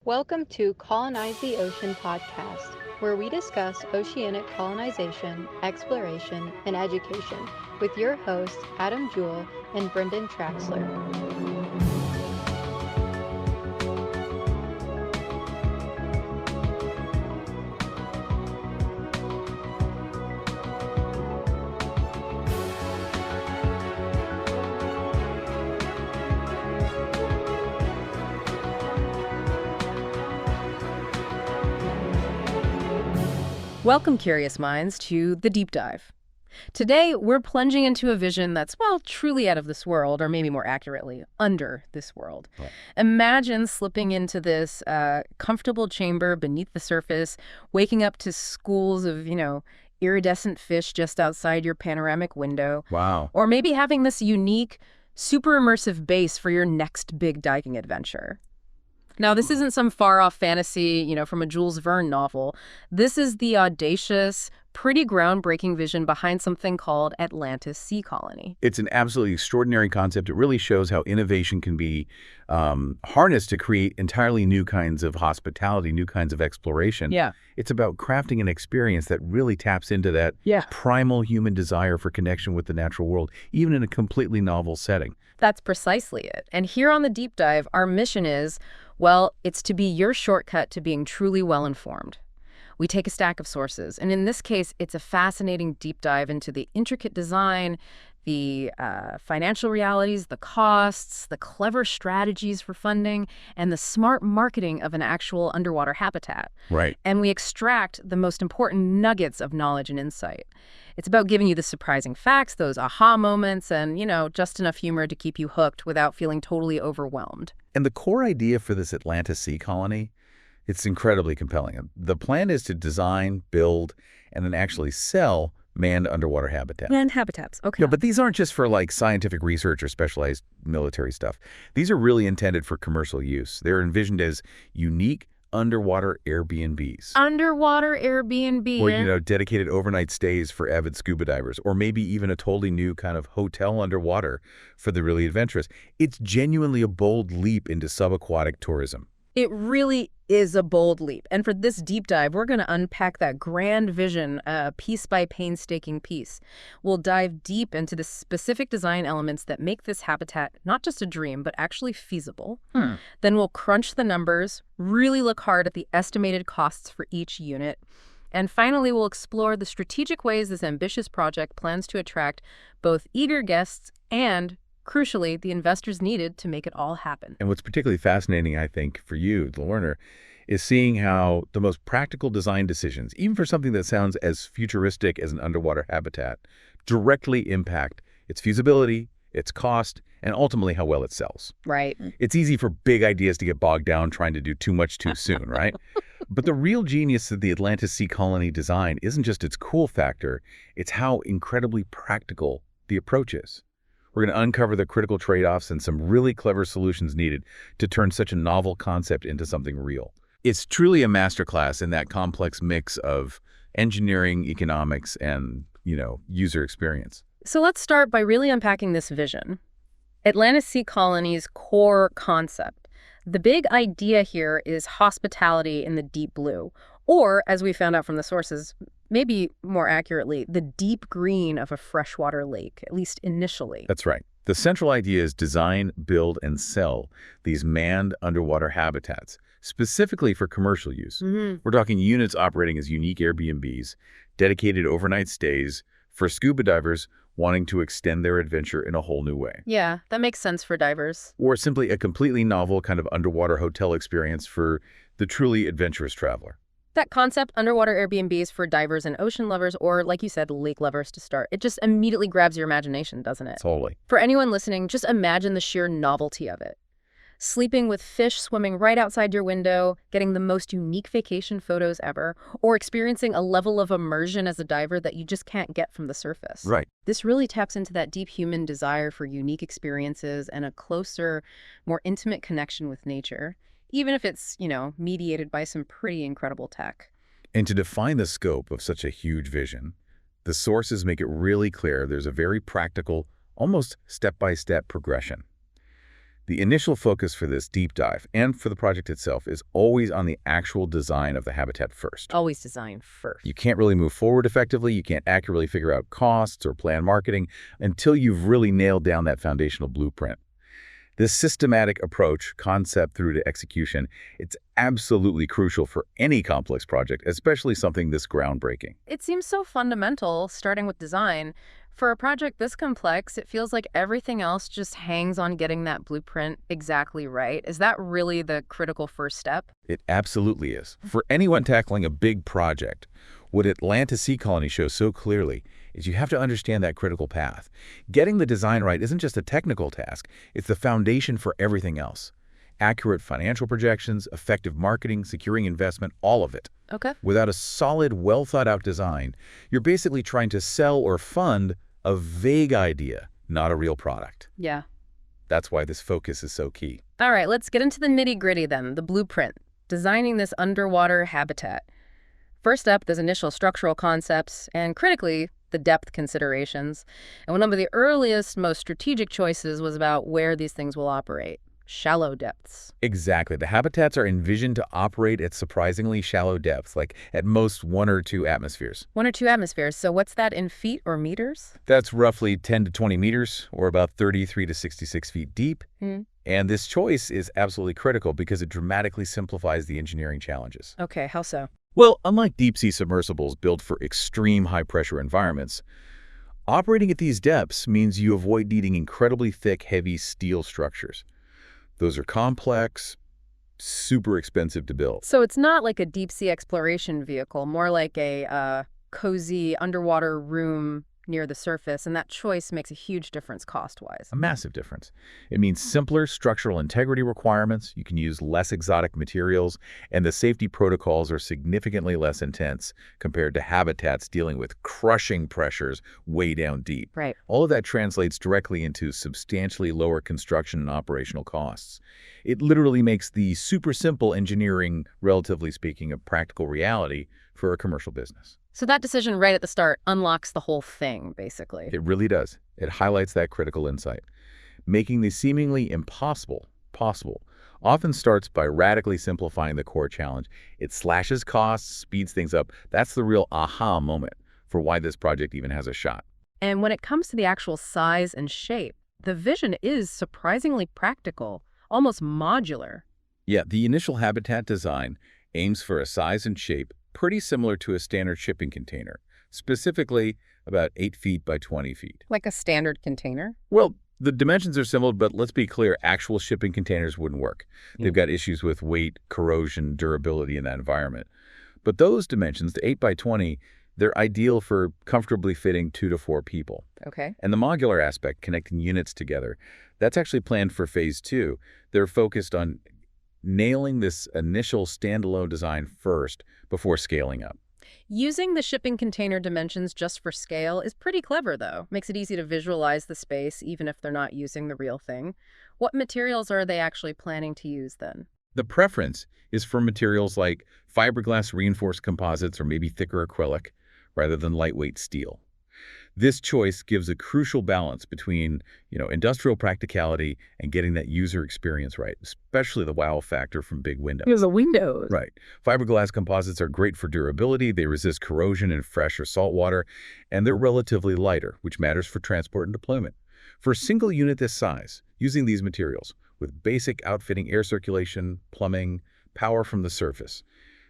Welcome to Colonize the Ocean podcast, where we discuss oceanic colonization, exploration, and education with your hosts Adam Jewell and Brendon Traxler. Welcome, curious minds, to The Deep Dive. Today, we're plunging into a vision that's, well, truly out of this world, or maybe more accurately, under this world. Right. Imagine slipping into this comfortable chamber beneath the surface, waking up to schools of, iridescent fish just outside your panoramic window. Wow. Or maybe having this unique, super immersive base for your next big diving adventure. Now, this isn't some far-off fantasy, from a Jules Verne novel. This is the audacious, pretty groundbreaking vision behind something called Atlantis Sea Colony. It's an absolutely extraordinary concept. It really shows how innovation can be harnessed to create entirely new kinds of hospitality, new kinds of exploration. Yeah. It's about crafting an experience that really taps into that primal human desire for connection with the natural world, even in a completely novel setting. That's precisely it. And here on The Deep Dive, our mission is, well, it's to be your shortcut to being truly well-informed. We take a stack of sources, and in this case, it's a fascinating deep dive into the intricate design, the financial realities, the costs, the clever strategies for funding, and the smart marketing of an actual underwater habitat. Right. And we extract the most important nuggets of knowledge and insight. It's about giving you the surprising facts, those aha moments, and, just enough humor to keep you hooked without feeling totally overwhelmed. And the core idea for this Atlantis Sea Colony, it's incredibly compelling. The plan is to design, build, and then actually sell manned underwater habitats. Manned habitats, okay. But these aren't just for scientific research or specialized military stuff. These are really intended for commercial use. They're envisioned as unique underwater Airbnbs. Underwater Airbnb. Or, dedicated overnight stays for avid scuba divers, or maybe even a totally new kind of hotel underwater for the really adventurous. It's genuinely a bold leap into subaquatic tourism. It really is a bold leap. And for this deep dive, we're going to unpack that grand vision piece by painstaking piece. We'll dive deep into the specific design elements that make this habitat not just a dream, but actually feasible. Then we'll crunch the numbers, really look hard at the estimated costs for each unit. And finally, we'll explore the strategic ways this ambitious project plans to attract both eager guests and, crucially, the investors needed to make it all happen. And what's particularly fascinating, I think, for you, the learner, is seeing how the most practical design decisions, even for something that sounds as futuristic as an underwater habitat, directly impact its feasibility, its cost, and ultimately how well it sells. Right. It's easy for big ideas to get bogged down trying to do too much too soon, right? But the real genius of the Atlantis Sea Colony design isn't just its cool factor, it's how incredibly practical the approach is. We're going to uncover the critical trade-offs and some really clever solutions needed to turn such a novel concept into something real. It's truly a masterclass in that complex mix of engineering, economics, and, user experience. So let's start by really unpacking this vision. Atlantis Sea Colony's core concept. The big idea here is hospitality in the deep blue, or, as we found out from the sources, maybe more accurately, the deep green of a freshwater lake, at least initially. That's right. The central idea is design, build, and sell these manned underwater habitats, specifically for commercial use. We're talking units operating as unique Airbnbs, dedicated overnight stays for scuba divers wanting to extend their adventure in a whole new way. Yeah, that makes sense for divers. Or simply a completely novel kind of underwater hotel experience for the truly adventurous traveler. That concept, underwater Airbnbs for divers and ocean lovers, or like you said, lake lovers to start, it just immediately grabs your imagination, doesn't it? Totally. For anyone listening, just imagine the sheer novelty of it. Sleeping with fish swimming right outside your window, getting the most unique vacation photos ever, or experiencing a level of immersion as a diver that you just can't get from the surface. Right. This really taps into that deep human desire for unique experiences and a closer, more intimate connection with nature, even if it's, mediated by some pretty incredible tech. And to define the scope of such a huge vision, the sources make it really clear there's a very practical, almost step-by-step progression. The initial focus for this deep dive and for the project itself is always on the actual design of the habitat first. Always design first. You can't really move forward effectively, you can't accurately figure out costs or plan marketing until you've really nailed down that foundational blueprint. This systematic approach, concept through to execution, it's absolutely crucial for any complex project, especially something this groundbreaking. It seems so fundamental, starting with design. For a project this complex, it feels like everything else just hangs on getting that blueprint exactly right. Is that really the critical first step? It absolutely is. For anyone tackling a big project, what Atlantis Sea Colony shows so clearly is you have to understand that critical path. Getting the design right isn't just a technical task, it's the foundation for everything else. Accurate financial projections, effective marketing, securing investment, all of it. Okay. Without a solid, well-thought-out design, you're basically trying to sell or fund a vague idea, not a real product. Yeah. That's why this focus is so key. All right, let's get into the nitty-gritty then, the blueprint. Designing this underwater habitat. First up, there's initial structural concepts, and critically, the depth considerations. And one of the earliest, most strategic choices was about where these things will operate. Shallow depths. Exactly. The habitats are envisioned to operate at surprisingly shallow depths, like at most 1 or 2 atmospheres. 1 or 2 atmospheres. So what's that in feet or meters? That's roughly 10 to 20 meters, or about 33 to 66 feet deep. And this choice is absolutely critical because it dramatically simplifies the engineering challenges. Okay, how so? Well, unlike deep-sea submersibles built for extreme high-pressure environments, operating at these depths means you avoid needing incredibly thick, heavy steel structures. Those are complex, super expensive to build. So it's not like a deep-sea exploration vehicle, more like a cozy underwater room near the surface, and that choice makes a huge difference cost-wise. A massive difference. It means simpler structural integrity requirements, you can use less exotic materials, and the safety protocols are significantly less intense compared to habitats dealing with crushing pressures way down deep. Right. All of that translates directly into substantially lower construction and operational costs. It literally makes the super simple engineering, relatively speaking, a practical reality for a commercial business. So that decision right at the start unlocks the whole thing, basically. It really does. It highlights that critical insight. Making the seemingly impossible possible often starts by radically simplifying the core challenge. It slashes costs, speeds things up. That's the real aha moment for why this project even has a shot. And when it comes to the actual size and shape, the vision is surprisingly practical, almost modular. Yeah, the initial habitat design aims for a size and shape pretty similar to a standard shipping container, specifically about 8 feet by 20 feet. Like a standard container? Well, the dimensions are similar, but let's be clear, actual shipping containers wouldn't work. They've got issues with weight, corrosion, durability in that environment. But those dimensions, the 8 by 20, they're ideal for comfortably fitting 2 to 4 people. Okay. And the modular aspect, connecting units together, that's actually planned for phase 2. They're focused on nailing this initial standalone design first before scaling up. Using the shipping container dimensions just for scale is pretty clever, though. Makes it easy to visualize the space, even if they're not using the real thing. What materials are they actually planning to use, then? The preference is for materials like fiberglass reinforced composites or maybe thicker acrylic rather than lightweight steel. This choice gives a crucial balance between, industrial practicality and getting that user experience right, especially the wow factor from big windows. Because the windows. Right. Fiberglass composites are great for durability, they resist corrosion in fresh or salt water, and they're relatively lighter, which matters for transport and deployment. For a single unit this size, using these materials, with basic outfitting air circulation, plumbing, power from the surface,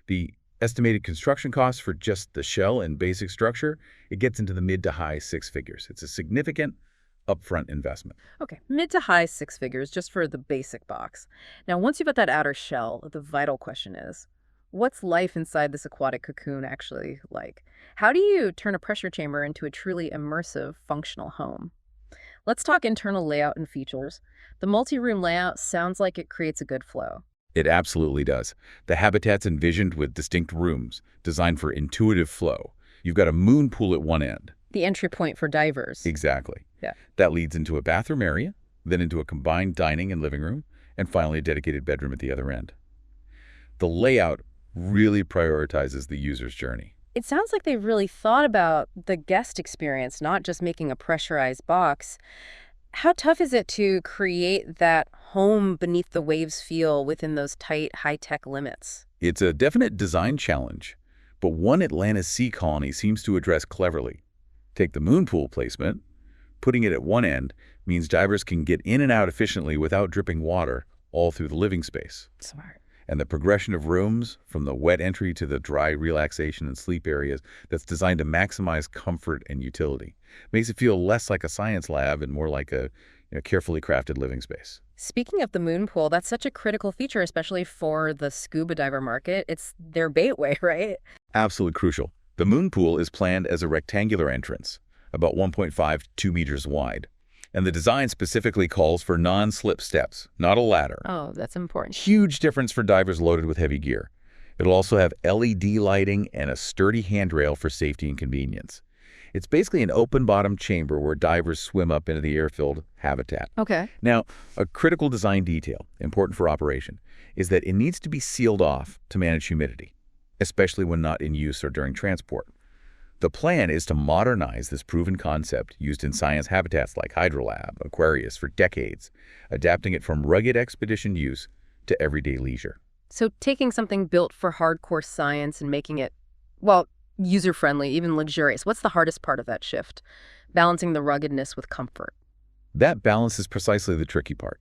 the estimated construction costs for just the shell and basic structure, it gets into the mid to high 6 figures. It's a significant upfront investment. Okay, mid to high 6 figures just for the basic box. Now, once you've got that outer shell, the vital question is, what's life inside this aquatic cocoon actually like? How do you turn a pressure chamber into a truly immersive, functional home? Let's talk internal layout and features. The multi-room layout sounds like it creates a good flow. It absolutely does. The habitat's envisioned with distinct rooms, designed for intuitive flow. You've got a moon pool at one end. The entry point for divers. Exactly. Yeah. That leads into a bathroom area, then into a combined dining and living room, and finally a dedicated bedroom at the other end. The layout really prioritizes the user's journey. It sounds like they've really thought about the guest experience, not just making a pressurized box. How tough is it to create that home beneath the waves feel within those tight, high-tech limits? It's a definite design challenge, but one Atlantis Sea Colony seems to address cleverly. Take the moon pool placement. Putting it at one end means divers can get in and out efficiently without dripping water all through the living space. Smart. And the progression of rooms, from the wet entry to the dry relaxation and sleep areas, that's designed to maximize comfort and utility. Makes it feel less like a science lab and more like a carefully crafted living space. Speaking of the moon pool, that's such a critical feature, especially for the scuba diver market. It's their gateway, right? Absolutely crucial. The moon pool is planned as a rectangular entrance, about 1.5 to 2 meters wide. And the design specifically calls for non-slip steps, not a ladder. Oh, that's important. Huge difference for divers loaded with heavy gear. It'll also have LED lighting and a sturdy handrail for safety and convenience. It's basically an open-bottom chamber where divers swim up into the air-filled habitat. Okay. Now, a critical design detail, important for operation, is that it needs to be sealed off to manage humidity, especially when not in use or during transport. The plan is to modernize this proven concept used in science habitats like Hydrolab, Aquarius for decades, adapting it from rugged expedition use to everyday leisure. So taking something built for hardcore science and making it, well, user-friendly, even luxurious. What's the hardest part of that shift? Balancing the ruggedness with comfort. That balance is precisely the tricky part.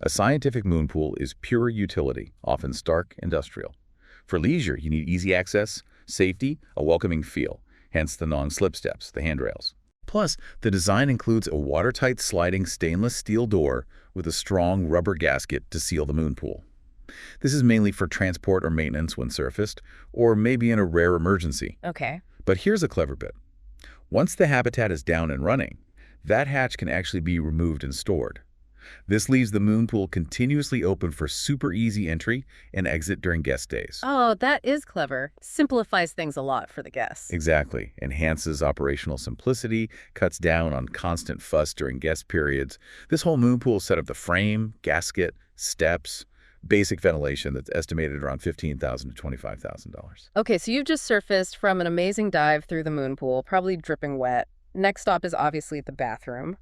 A scientific moon pool is pure utility, often stark industrial. For leisure, you need easy access, safety, a welcoming feel, hence the non-slip steps, the handrails. Plus, the design includes a watertight sliding stainless steel door with a strong rubber gasket to seal the moon pool. This is mainly for transport or maintenance when surfaced, or maybe in a rare emergency. Okay. But here's a clever bit. Once the habitat is down and running, that hatch can actually be removed and stored. This leaves the moon pool continuously open for super easy entry and exit during guest stays. Oh, that is clever. Simplifies things a lot for the guests. Exactly. Enhances operational simplicity, cuts down on constant fuss during guest periods. This whole moon pool set up the frame, gasket, steps, basic ventilation that's estimated around $15,000 to $25,000. Okay, so you've just surfaced from an amazing dive through the moon pool, probably dripping wet. Next stop is obviously the bathroom.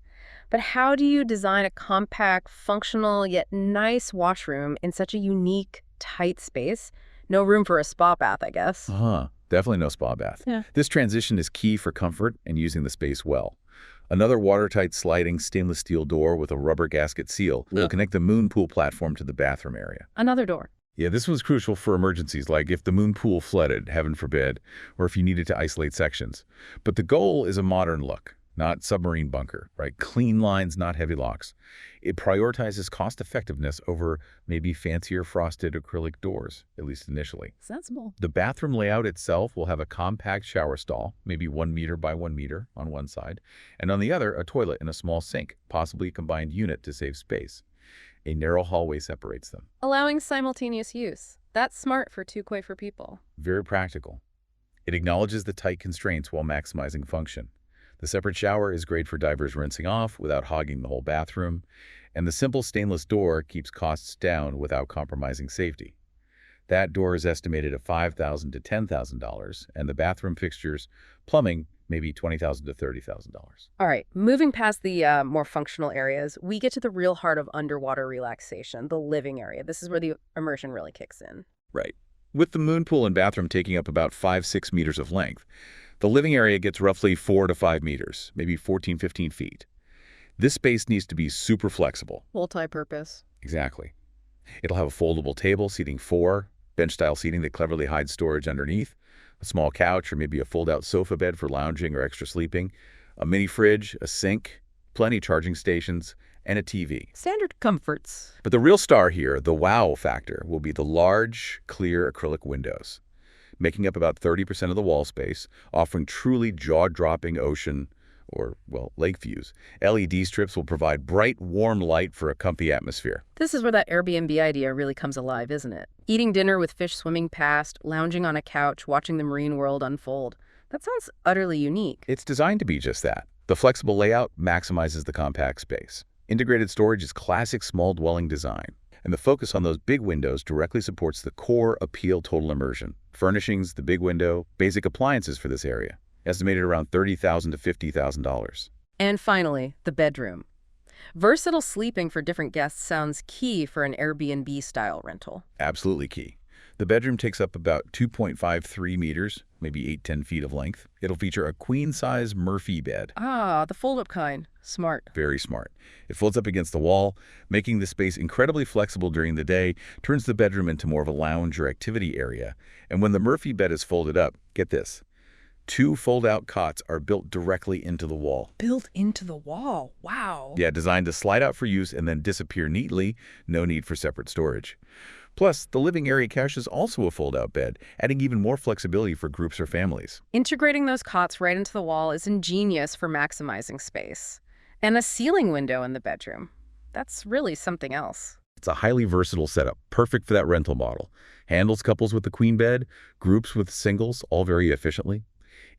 But how do you design a compact, functional, yet nice washroom in such a unique, tight space? No room for a spa bath, I guess. Definitely no spa bath. Yeah. This transition is key for comfort and using the space well. Another watertight sliding stainless steel door with a rubber gasket seal will connect the moon pool platform to the bathroom area. Another door. Yeah, this was crucial for emergencies, like if the moon pool flooded, heaven forbid, or if you needed to isolate sections. But the goal is a modern look, not submarine bunker, right? Clean lines, not heavy locks. It prioritizes cost-effectiveness over maybe fancier frosted acrylic doors, at least initially. Sensible. The bathroom layout itself will have a compact shower stall, maybe 1 meter by 1 meter on one side, and on the other, a toilet and a small sink, possibly a combined unit to save space. A narrow hallway separates them. Allowing simultaneous use. That's smart for two-quay for people. Very practical. It acknowledges the tight constraints while maximizing function. The separate shower is great for divers rinsing off without hogging the whole bathroom, and the simple stainless door keeps costs down without compromising safety. That door is estimated at $5,000 to $10,000, and the bathroom fixtures, plumbing, maybe $20,000 to $30,000. All right, moving past the more functional areas, we get to the real heart of underwater relaxation, the living area. This is where the immersion really kicks in. Right. With the moon pool and bathroom taking up about 5-6 meters of length, the living area gets roughly 4 to 5 meters, maybe 14-15 feet. This space needs to be super flexible. Multi-purpose. Exactly. It'll have a foldable table seating 4, bench-style seating that cleverly hides storage underneath, a small couch or maybe a fold-out sofa bed for lounging or extra sleeping, a mini fridge, a sink, plenty charging stations, and a TV. Standard comforts. But the real star here, the wow factor, will be the large, clear acrylic windows, making up about 30% of the wall space, offering truly jaw-dropping ocean or, well, lake views. LED strips will provide bright, warm light for a comfy atmosphere. This is where that Airbnb idea really comes alive, isn't it? Eating dinner with fish swimming past, lounging on a couch, watching the marine world unfold. That sounds utterly unique. It's designed to be just that. The flexible layout maximizes the compact space. Integrated storage is classic small dwelling design, and the focus on those big windows directly supports the core appeal total immersion. Furnishings, the big window, basic appliances for this area, estimated around $30,000 to $50,000. And finally, the bedroom. Versatile sleeping for different guests sounds key for an Airbnb-style rental. Absolutely key. The bedroom takes up about 2.53 meters, maybe 8–10 feet of length. It'll feature a queen-size Murphy bed. Ah, the fold-up kind. Smart. Very smart. It folds up against the wall, making the space incredibly flexible during the day, turns the bedroom into more of a lounge or activity area. And when the Murphy bed is folded up, get this, 2 fold-out cots are built directly into the wall. Built into the wall. Wow. Yeah, designed to slide out for use and then disappear neatly. No need for separate storage. Plus, the living area caches also a fold-out bed, adding even more flexibility for groups or families. Integrating those cots right into the wall is ingenious for maximizing space. And a ceiling window in the bedroom. That's really something else. It's a highly versatile setup, perfect for that rental model. Handles couples with the queen bed, groups with singles, all very efficiently.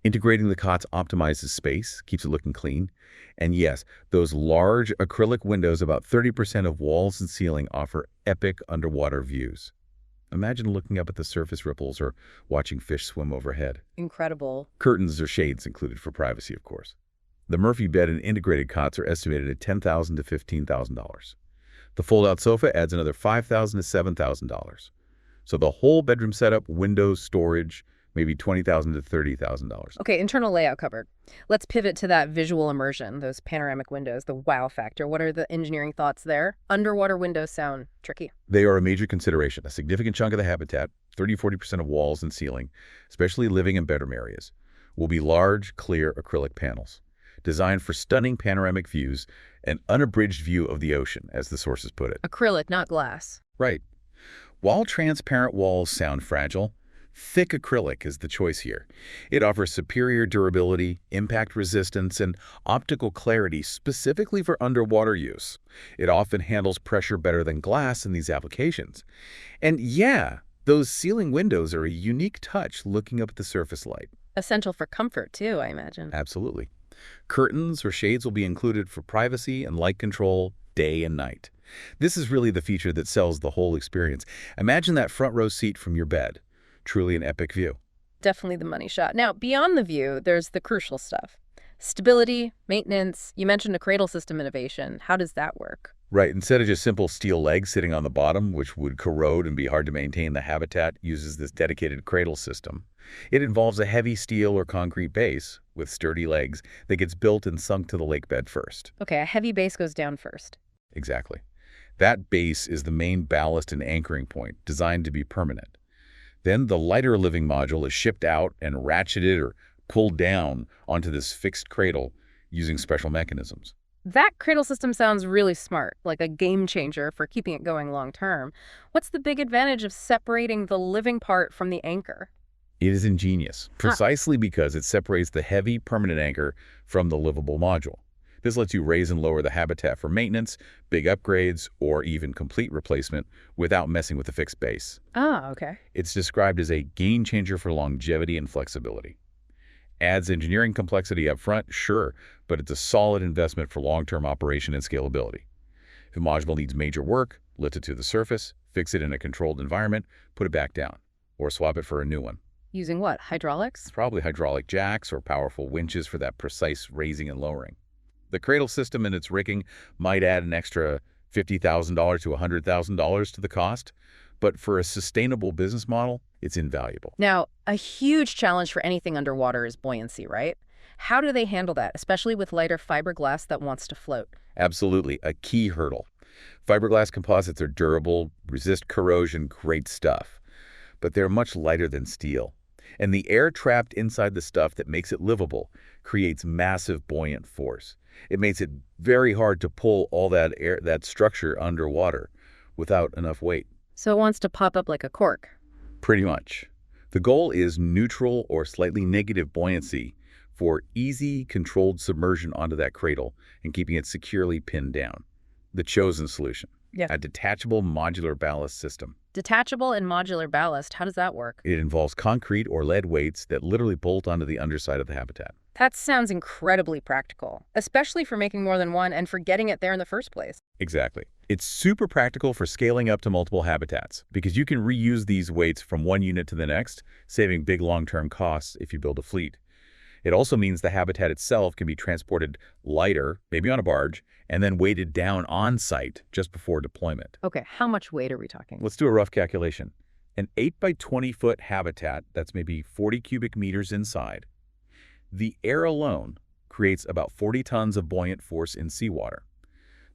Integrating the cots optimizes space, keeps it looking clean. And yes, those large acrylic windows, about 30% of walls and ceiling, offer epic underwater views. Imagine looking up at the surface ripples or watching fish swim overhead. Incredible. Curtains or shades included for privacy, of course. The Murphy bed and integrated cots are estimated at $10,000 to $15,000. The fold-out sofa adds another $5,000 to $7,000. So the whole bedroom setup, windows, storage, maybe $20,000 to $30,000. Okay, internal layout covered. Let's pivot to that visual immersion, those panoramic windows, the wow factor. What are the engineering thoughts there? Underwater windows sound tricky. They are a major consideration. A significant chunk of the habitat, 30–40% of walls and ceiling, especially living and bedroom areas, will be large, clear acrylic panels, designed for stunning panoramic views, an unabridged view of the ocean, as the sources put it. Acrylic, not glass. Right. While transparent walls sound fragile, thick acrylic is the choice here. It offers superior durability, impact resistance, and optical clarity specifically for underwater use. It often handles pressure better than glass in these applications. And yeah, those ceiling windows are a unique touch looking up at the surface light. Essential for comfort, too, I imagine. Absolutely. Curtains or shades will be included for privacy and light control day and night. This is really the feature that sells the whole experience. Imagine that front row seat from your bed. Truly an epic view. Definitely the money shot. Now, beyond the view, there's the crucial stuff. Stability, maintenance. You mentioned a cradle system innovation. How does that work? Right. Instead of just simple steel legs sitting on the bottom, which would corrode and be hard to maintain, the habitat uses this dedicated cradle system. It involves a heavy steel or concrete base with sturdy legs that gets built and sunk to the lake bed first. Okay, a heavy base goes down first. Exactly. That base is the main ballast and anchoring point, designed to be permanent. Then the lighter living module is shipped out and ratcheted or pulled down onto this fixed cradle using special mechanisms. That cradle system sounds really smart, like a game changer for keeping it going long term. What's the big advantage of separating the living part from the anchor? It is ingenious, precisely because it separates the heavy permanent anchor from the livable module. This lets you raise and lower the habitat for maintenance, big upgrades, or even complete replacement without messing with the fixed base. Ah, okay. It's described as a game changer for longevity and flexibility. Adds engineering complexity up front, sure, but it's a solid investment for long-term operation and scalability. If a module needs major work, lift it to the surface, fix it in a controlled environment, put it back down, or swap it for a new one. Using what, hydraulics? Probably hydraulic jacks or powerful winches for that precise raising and lowering. The cradle system and its rigging might add an extra $50,000 to $100,000 to the cost, but for a sustainable business model, it's invaluable. Now, a huge challenge for anything underwater is buoyancy, right? How do they handle that, especially with lighter fiberglass that wants to float? Absolutely, a key hurdle. Fiberglass composites are durable, resist corrosion, great stuff, but they're much lighter than steel. And the air trapped inside the stuff that makes it livable creates massive buoyant force. It makes it very hard to pull all that air, that structure underwater without enough weight. So it wants to pop up like a cork. Pretty much. The goal is neutral or slightly negative buoyancy for easy, controlled submersion onto that cradle and keeping it securely pinned down. The chosen solution. Yeah. A detachable modular ballast system. Detachable and modular ballast, how does that work? It involves concrete or lead weights that literally bolt onto the underside of the habitat. That sounds incredibly practical, especially for making more than one and for getting it there in the first place. Exactly. It's super practical for scaling up to multiple habitats because you can reuse these weights from one unit to the next, saving big long-term costs if you build a fleet. It also means the habitat itself can be transported lighter, maybe on a barge, and then weighted down on site just before deployment. Okay, how much weight are we talking? Let's do a rough calculation. An 8 by 20-foot habitat, that's maybe 40 cubic meters inside. The air alone creates about 40 tons of buoyant force in seawater.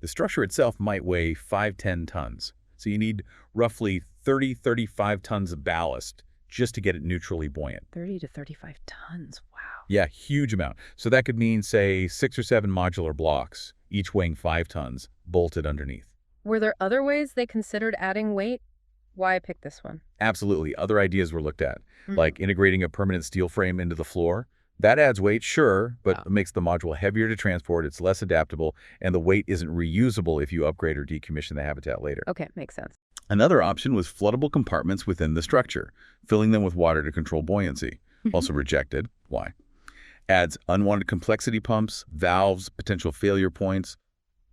The structure itself might weigh 5–10 tons. So you need roughly 30–35 tons of ballast just to get it neutrally buoyant. 30 to 35 tons, wow. Yeah, huge amount. So that could mean, say, 6 or 7 modular blocks, each weighing 5 tons, bolted underneath. Were there other ways they considered adding weight? Why pick this one? Absolutely. Other ideas were looked at, like integrating a permanent steel frame into the floor. That adds weight, sure, but it makes the module heavier to transport, it's less adaptable, and the weight isn't reusable if you upgrade or decommission the habitat later. Okay, makes sense. Another option was floodable compartments within the structure, filling them with water to control buoyancy. Also rejected. Why? Adds unwanted complexity pumps, valves, potential failure points.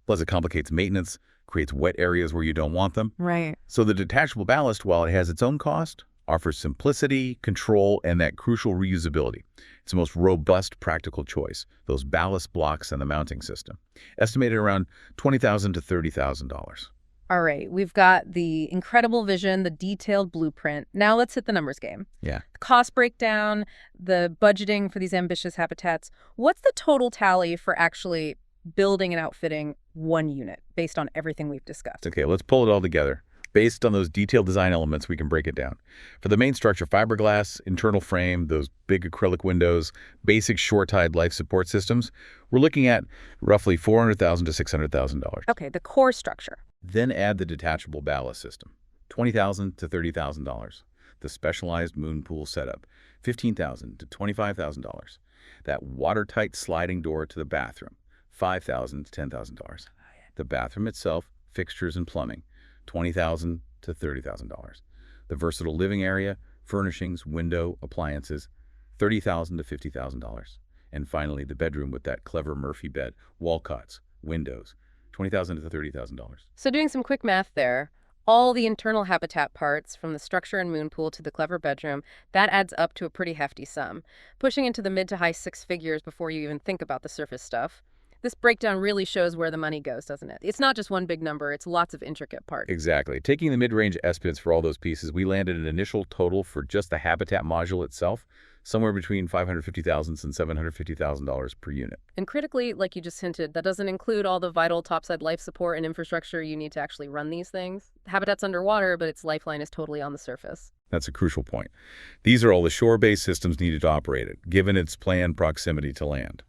Plus it complicates maintenance, creates wet areas where you don't want them. Right. So the detachable ballast, while it has its own cost, offers simplicity, control, and that crucial reusability. It's the most robust practical choice, those ballast blocks and the mounting system. Estimated around $20,000 to $30,000. All right, we've got the incredible vision, the detailed blueprint. Now let's hit the numbers game. Yeah. Cost breakdown, the budgeting for these ambitious habitats. What's the total tally for actually building and outfitting one unit based on everything we've discussed? Okay, let's pull it all together. Based on those detailed design elements, we can break it down. For the main structure, fiberglass, internal frame, those big acrylic windows, basic shore-tied life support systems, we're looking at roughly $400,000 to $600,000. Okay, the core structure. Then add the detachable ballast system, $20,000 to $30,000. The specialized moon pool setup, $15,000 to $25,000. That watertight sliding door to the bathroom, $5,000 to $10,000. The bathroom itself, fixtures and plumbing, $20,000 to $30,000. The versatile living area, furnishings, window, appliances, $30,000 to $50,000. And finally, the bedroom with that clever Murphy bed, wall cuts, windows, $20,000 to $30,000. So doing some quick math there, all the internal habitat parts, from the structure and moon pool to the clever bedroom, that adds up to a pretty hefty sum, pushing into the mid to high 6 figures before you even think about the surface stuff. This breakdown really shows where the money goes, doesn't it? It's not just one big number, it's lots of intricate parts. Exactly. Taking the mid-range estimates for all those pieces, we landed an initial total for just the habitat module itself, somewhere between $550,000 and $750,000 per unit. And critically, like you just hinted, that doesn't include all the vital topside life support and infrastructure you need to actually run these things. Habitat's underwater, but its lifeline is totally on the surface. That's a crucial point. These are all the shore-based systems needed to operate it, given its planned proximity to land.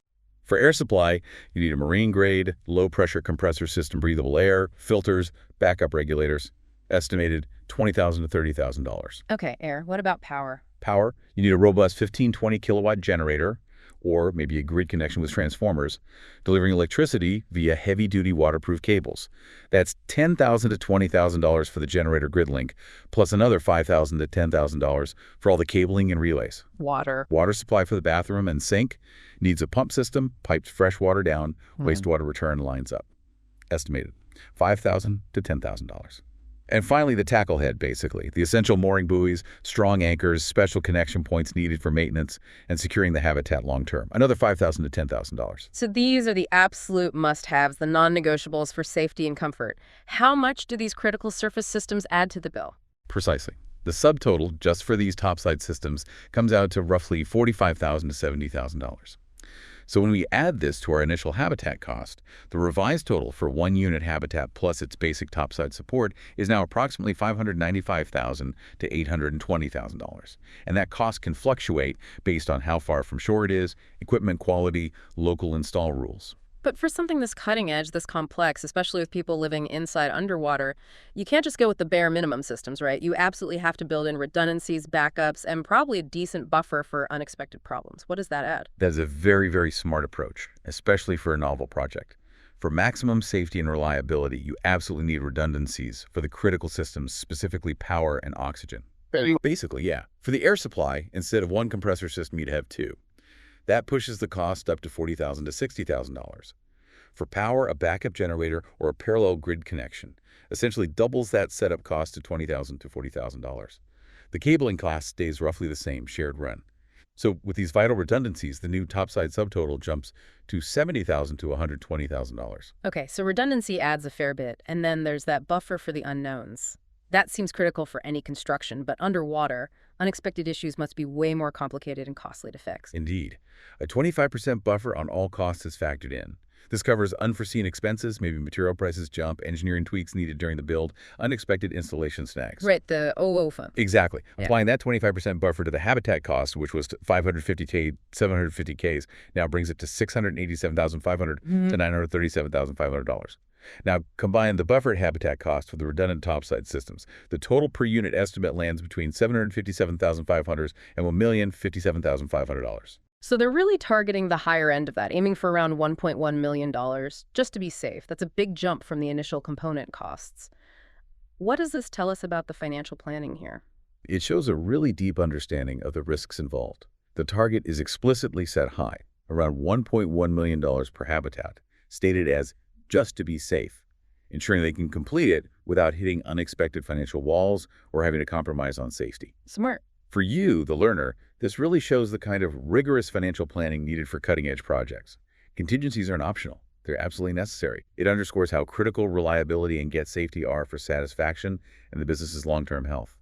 For air supply, you need a marine-grade, low-pressure compressor system, breathable air, filters, backup regulators, estimated $20,000 to $30,000. Okay, air. What about power? Power, you need a robust 15–20 kilowatt generator, or maybe a grid connection with transformers, delivering electricity via heavy-duty waterproof cables. That's $10,000 to $20,000 for the generator grid link, plus another $5,000 to $10,000 for all the cabling and relays. Water. Water supply for the bathroom and sink, needs a pump system, piped fresh water down, wastewater return lines up. Estimated $5,000 to $10,000. And finally, the tackle head, basically. The essential mooring buoys, strong anchors, special connection points needed for maintenance, and securing the habitat long-term. Another $5,000 to $10,000. So these are the absolute must-haves, the non-negotiables for safety and comfort. How much do these critical surface systems add to the bill? Precisely. The subtotal, just for these topside systems, comes out to roughly $45,000 to $70,000. So when we add this to our initial habitat cost, the revised total for one unit habitat plus its basic topside support is now approximately $595,000 to $820,000. And that cost can fluctuate based on how far from shore it is, equipment quality, local install rules. But for something this cutting edge, this complex, especially with people living inside underwater, you can't just go with the bare minimum systems, right? You absolutely have to build in redundancies, backups, and probably a decent buffer for unexpected problems. What does that add? That is a very, very smart approach, especially for a novel project. For maximum safety and reliability, you absolutely need redundancies for the critical systems, specifically power and oxygen. Basically, yeah. For the air supply, instead of one compressor system, you'd have two. That pushes the cost up to $40,000 to $60,000. For power, a backup generator or a parallel grid connection essentially doubles that setup cost to $20,000 to $40,000. The cabling cost stays roughly the same, shared run. So with these vital redundancies, the new topside subtotal jumps to $70,000 to $120,000. Okay, so redundancy adds a fair bit, and then there's that buffer for the unknowns. That seems critical for any construction, but underwater, unexpected issues must be way more complicated and costly to fix. Indeed. A 25% buffer on all costs is factored in. This covers unforeseen expenses, maybe material prices jump, engineering tweaks needed during the build, unexpected installation snags. Right, the OO fund. Exactly. Yeah. Applying that 25% buffer to the habitat cost, which was 550K, 750Ks, now brings it to $687,500 to $937,500. Now, combine the buffered habitat cost with the redundant topside systems. The total per unit estimate lands between $757,500 and $1,057,500. So they're really targeting the higher end of that, aiming for around $1.1 million, just to be safe. That's a big jump from the initial component costs. What does this tell us about the financial planning here? It shows a really deep understanding of the risks involved. The target is explicitly set high, around $1.1 million per habitat, stated as just to be safe, ensuring they can complete it without hitting unexpected financial walls or having to compromise on safety. Smart. For you, the learner, this really shows the kind of rigorous financial planning needed for cutting-edge projects. Contingencies aren't optional. They're absolutely necessary. It underscores how critical reliability and get safety are for satisfaction and the business's long-term health.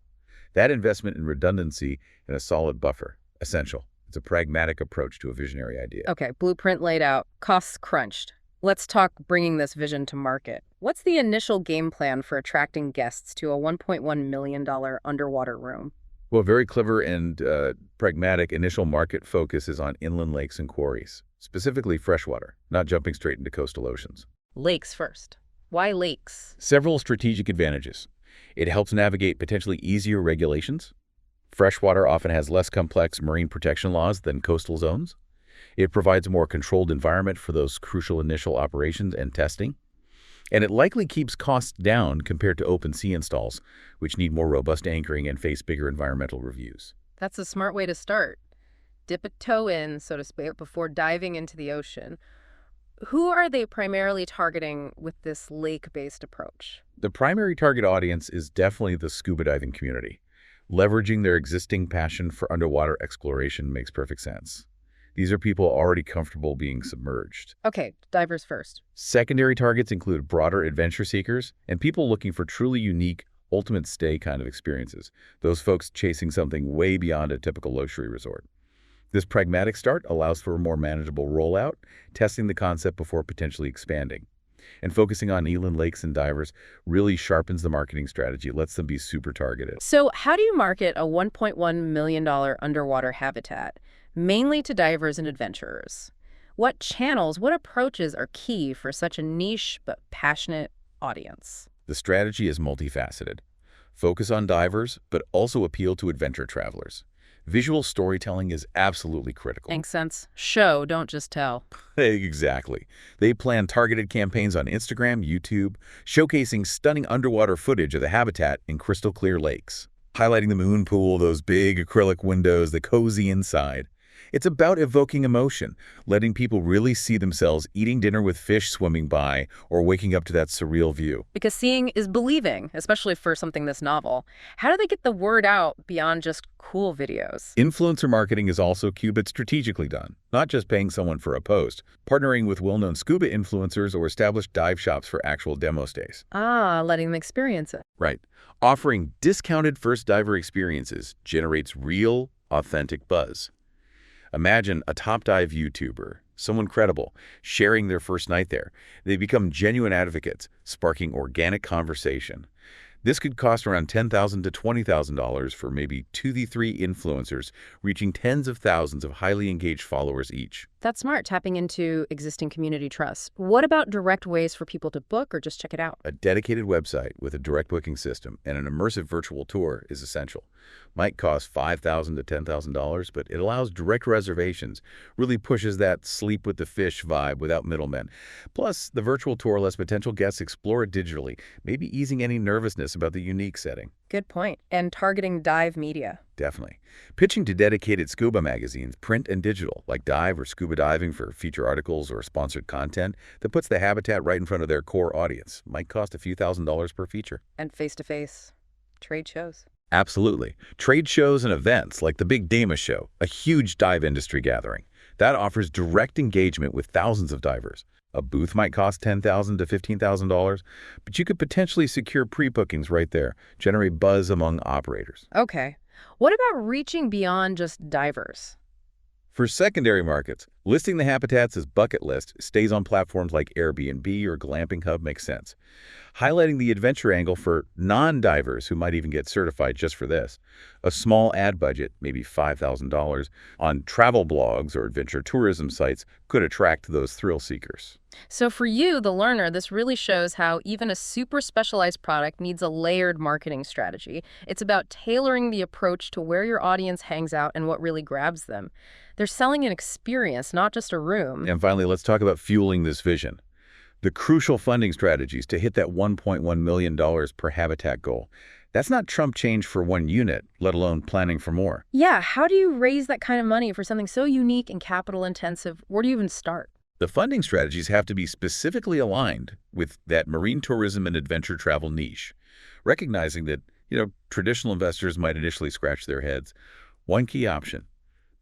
That investment in redundancy and a solid buffer, essential. It's a pragmatic approach to a visionary idea. Okay, blueprint laid out, costs crunched. Let's talk bringing this vision to market. What's the initial game plan for attracting guests to a $1.1 million underwater room? Well, a very clever and pragmatic initial market focus is on inland lakes and quarries, specifically freshwater, not jumping straight into coastal oceans. Lakes first. Why lakes? Several strategic advantages. It helps navigate potentially easier regulations. Freshwater often has less complex marine protection laws than coastal zones. It provides a more controlled environment for those crucial initial operations and testing. And it likely keeps costs down compared to open sea installs, which need more robust anchoring and face bigger environmental reviews. That's a smart way to start. Dip a toe in, so to speak, before diving into the ocean. Who are they primarily targeting with this lake-based approach? The primary target audience is definitely the scuba diving community. Leveraging their existing passion for underwater exploration makes perfect sense. These are people already comfortable being submerged. Okay, divers first. Secondary targets include broader adventure seekers and people looking for truly unique, ultimate stay kind of experiences, those folks chasing something way beyond a typical luxury resort. This pragmatic start allows for a more manageable rollout, testing the concept before potentially expanding. And focusing on inland lakes and divers really sharpens the marketing strategy, lets them be super targeted. So how do you market a $1.1 million underwater habitat? Mainly to divers and adventurers. What channels, what approaches are key for such a niche but passionate audience? The strategy is multifaceted. Focus on divers, but also appeal to adventure travelers. Visual storytelling is absolutely critical. Makes sense. Show, don't just tell. Exactly. They plan targeted campaigns on Instagram, YouTube, showcasing stunning underwater footage of the habitat in crystal clear lakes, highlighting the moon pool, those big acrylic windows, the cozy inside. It's about evoking emotion, letting people really see themselves eating dinner with fish swimming by or waking up to that surreal view. Because seeing is believing, especially for something this novel. How do they get the word out beyond just cool videos? Influencer marketing is also key, but strategically done, not just paying someone for a post, partnering with well-known scuba influencers or established dive shops for actual demo stays. Letting them experience it. Right. Offering discounted first diver experiences generates real, authentic buzz. Imagine a top dive YouTuber, someone credible, sharing their first night there. They become genuine advocates, sparking organic conversation. This could cost around $10,000 to $20,000 for maybe 2 to 3 influencers, reaching tens of thousands of highly engaged followers each. That's smart, tapping into existing community trust. What about direct ways for people to book or just check it out? A dedicated website with a direct booking system and an immersive virtual tour is essential. Might cost $5,000 to $10,000, but it allows direct reservations, really pushes that sleep with the fish vibe without middlemen. Plus, the virtual tour lets potential guests explore it digitally, maybe easing any nervousness about the unique setting. Good point. And targeting dive media. Definitely. Pitching to dedicated scuba magazines, print and digital, like Dive or Scuba Diving for feature articles or sponsored content that puts the habitat right in front of their core audience. Might cost a few $1,000s per feature. And face-to-face trade shows. Absolutely. Trade shows and events like the Big Dama Show, a huge dive industry gathering, that offers direct engagement with thousands of divers. A booth might cost $10,000 to $15,000, but you could potentially secure pre-bookings right there, generate buzz among operators. Okay. What about reaching beyond just divers? For secondary markets, listing the habitats as bucket list stays on platforms like Airbnb or Glamping Hub makes sense. Highlighting the adventure angle for non-divers who might even get certified just for this. A small ad budget, maybe $5,000, on travel blogs or adventure tourism sites could attract those thrill seekers. So for you, the learner, this really shows how even a super specialized product needs a layered marketing strategy. It's about tailoring the approach to where your audience hangs out and what really grabs them. They're selling an experience, not just a room. And finally, let's talk about fueling this vision. The crucial funding strategies to hit that $1.1 million per habitat goal. That's not Trump change for one unit, let alone planning for more. Yeah, how do you raise that kind of money for something so unique and capital intensive? Where do you even start? The funding strategies have to be specifically aligned with that marine tourism and adventure travel niche. Recognizing that, traditional investors might initially scratch their heads. One key option,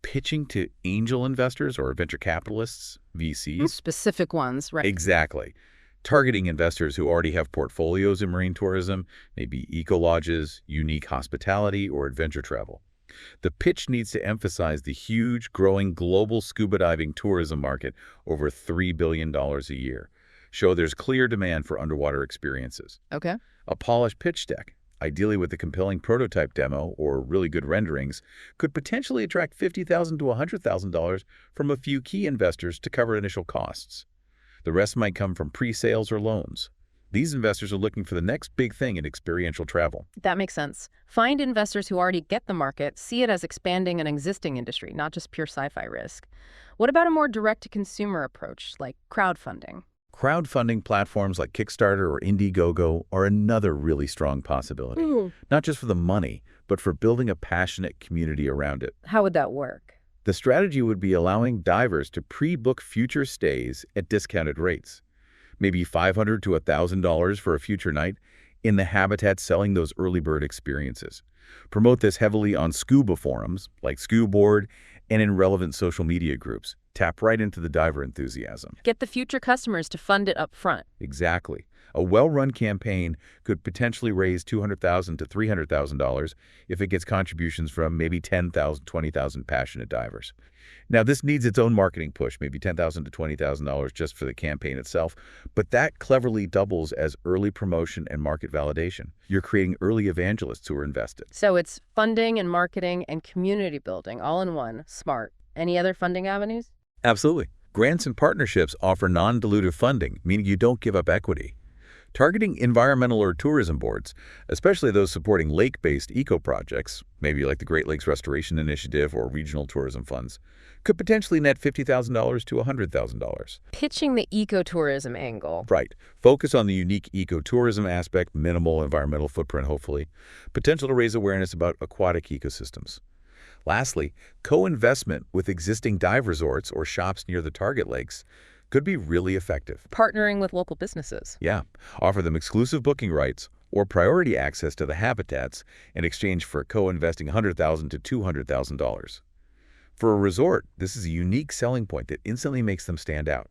pitching to angel investors or venture capitalists, VCs. Specific ones, right? Exactly. Targeting investors who already have portfolios in marine tourism, maybe eco-lodges, unique hospitality, or adventure travel. The pitch needs to emphasize the huge, growing global scuba diving tourism market, over $3 billion a year. Show there's clear demand for underwater experiences. Okay. A polished pitch deck, ideally with a compelling prototype demo or really good renderings, could potentially attract $50,000 to $100,000 from a few key investors to cover initial costs. The rest might come from pre-sales or loans. These investors are looking for the next big thing in experiential travel. That makes sense. Find investors who already get the market, see it as expanding an existing industry, not just pure sci-fi risk. What about a more direct-to-consumer approach, like crowdfunding? Crowdfunding platforms like Kickstarter or Indiegogo are another really strong possibility. Not just for the money, but for building a passionate community around it. How would that work? The strategy would be allowing divers to pre-book future stays at discounted rates. Maybe $500 to $1,000 for a future night, in the habitat selling those early bird experiences. Promote this heavily on scuba forums, like Scuboard, and in relevant social media groups. Tap right into the diver enthusiasm. Get the future customers to fund it up front. Exactly. A well-run campaign could potentially raise $200,000 to $300,000 if it gets contributions from maybe 10,000, 20,000 passionate divers. Now, this needs its own marketing push, maybe $10,000 to $20,000 just for the campaign itself, but that cleverly doubles as early promotion and market validation. You're creating early evangelists who are invested. So it's funding and marketing and community building all in one. Smart. Any other funding avenues? Absolutely. Grants and partnerships offer non-dilutive funding, meaning you don't give up equity. Targeting environmental or tourism boards, especially those supporting lake-based eco-projects, maybe like the Great Lakes Restoration Initiative or regional tourism funds, could potentially net $50,000 to $100,000. Pitching the ecotourism angle. Right. Focus on the unique ecotourism aspect, minimal environmental footprint, hopefully. Potential to raise awareness about aquatic ecosystems. Lastly, co-investment with existing dive resorts or shops near the target lakes could be really effective. Partnering with local businesses. Yeah. Offer them exclusive booking rights or priority access to the habitats in exchange for co-investing $100,000 to $200,000. For a resort, this is a unique selling point that instantly makes them stand out.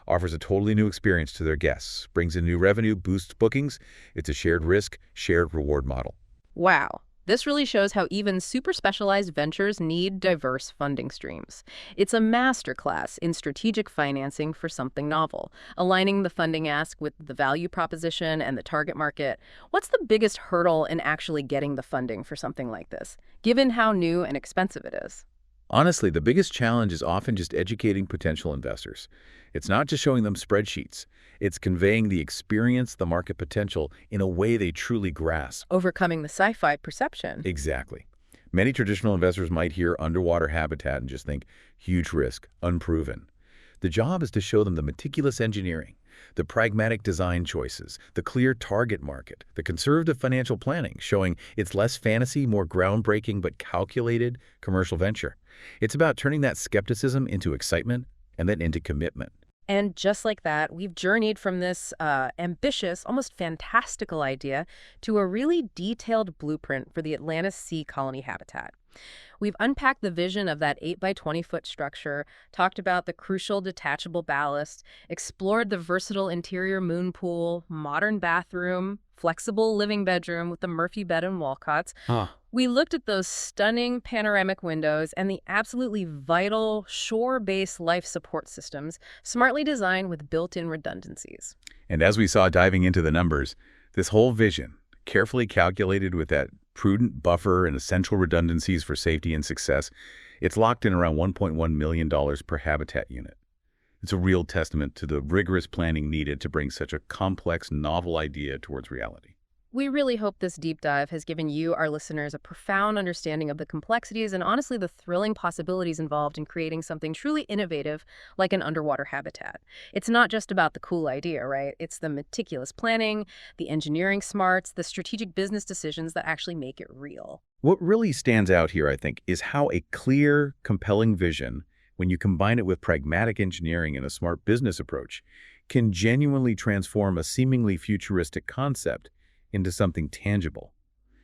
Offers a totally new experience to their guests, brings in new revenue, boosts bookings. It's a shared risk, shared reward model. Wow. This really shows how even super specialized ventures need diverse funding streams. It's a masterclass in strategic financing for something novel, aligning the funding ask with the value proposition and the target market. What's the biggest hurdle in actually getting the funding for something like this, given how new and expensive it is? Honestly, the biggest challenge is often just educating potential investors. It's not just showing them spreadsheets. It's conveying the experience, the market potential, in a way they truly grasp. Overcoming the sci-fi perception. Exactly. Many traditional investors might hear underwater habitat and just think, huge risk, unproven. The job is to show them the meticulous engineering, the pragmatic design choices, the clear target market, the conservative financial planning, showing it's less fantasy, more groundbreaking, but calculated commercial venture. It's about turning that skepticism into excitement and then into commitment. And just like that, we've journeyed from this ambitious, almost fantastical idea to a really detailed blueprint for the Atlantis Sea Colony habitat. We've unpacked the vision of that 8 by 20-foot structure, talked about the crucial detachable ballast, explored the versatile interior moon pool, modern bathroom, flexible living bedroom with the Murphy bed and wall cots. Huh. We looked at those stunning panoramic windows and the absolutely vital shore-based life support systems, smartly designed with built-in redundancies. And as we saw diving into the numbers, this whole vision, carefully calculated with that prudent buffer and essential redundancies for safety and success, it's locked in around $1.1 million per habitat unit. It's a real testament to the rigorous planning needed to bring such a complex, novel idea towards reality. We really hope this deep dive has given you, our listeners, a profound understanding of the complexities and honestly the thrilling possibilities involved in creating something truly innovative like an underwater habitat. It's not just about the cool idea, right? It's the meticulous planning, the engineering smarts, the strategic business decisions that actually make it real. What really stands out here, I think, is how a clear, compelling vision, when you combine it with pragmatic engineering and a smart business approach, can genuinely transform a seemingly futuristic concept into something tangible.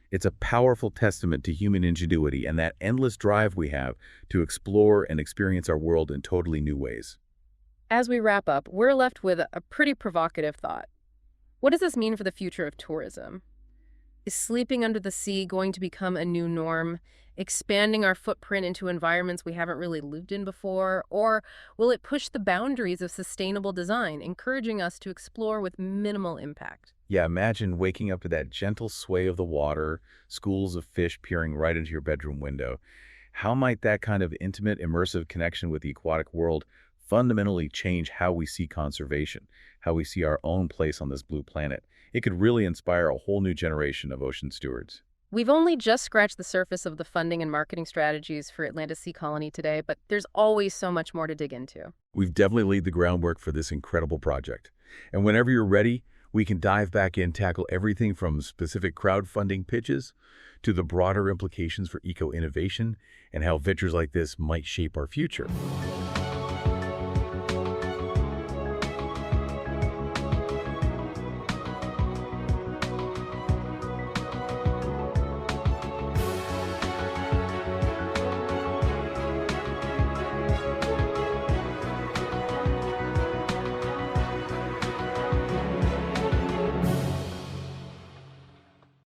It's a powerful testament to human ingenuity and that endless drive we have to explore and experience our world in totally new ways. As we wrap up, we're left with a pretty provocative thought. What does this mean for the future of tourism? Is sleeping under the sea going to become a new norm, expanding our footprint into environments we haven't really lived in before? Or will it push the boundaries of sustainable design, encouraging us to explore with minimal impact? Yeah, imagine waking up to that gentle sway of the water, schools of fish peering right into your bedroom window. How might that kind of intimate, immersive connection with the aquatic world fundamentally change how we see conservation, how we see our own place on this blue planet? It could really inspire a whole new generation of ocean stewards. We've only just scratched the surface of the funding and marketing strategies for Atlantis Sea Colony today, but there's always so much more to dig into. We've definitely laid the groundwork for this incredible project. And whenever you're ready, we can dive back in, tackle everything from specific crowdfunding pitches to the broader implications for eco-innovation and how ventures like this might shape our future.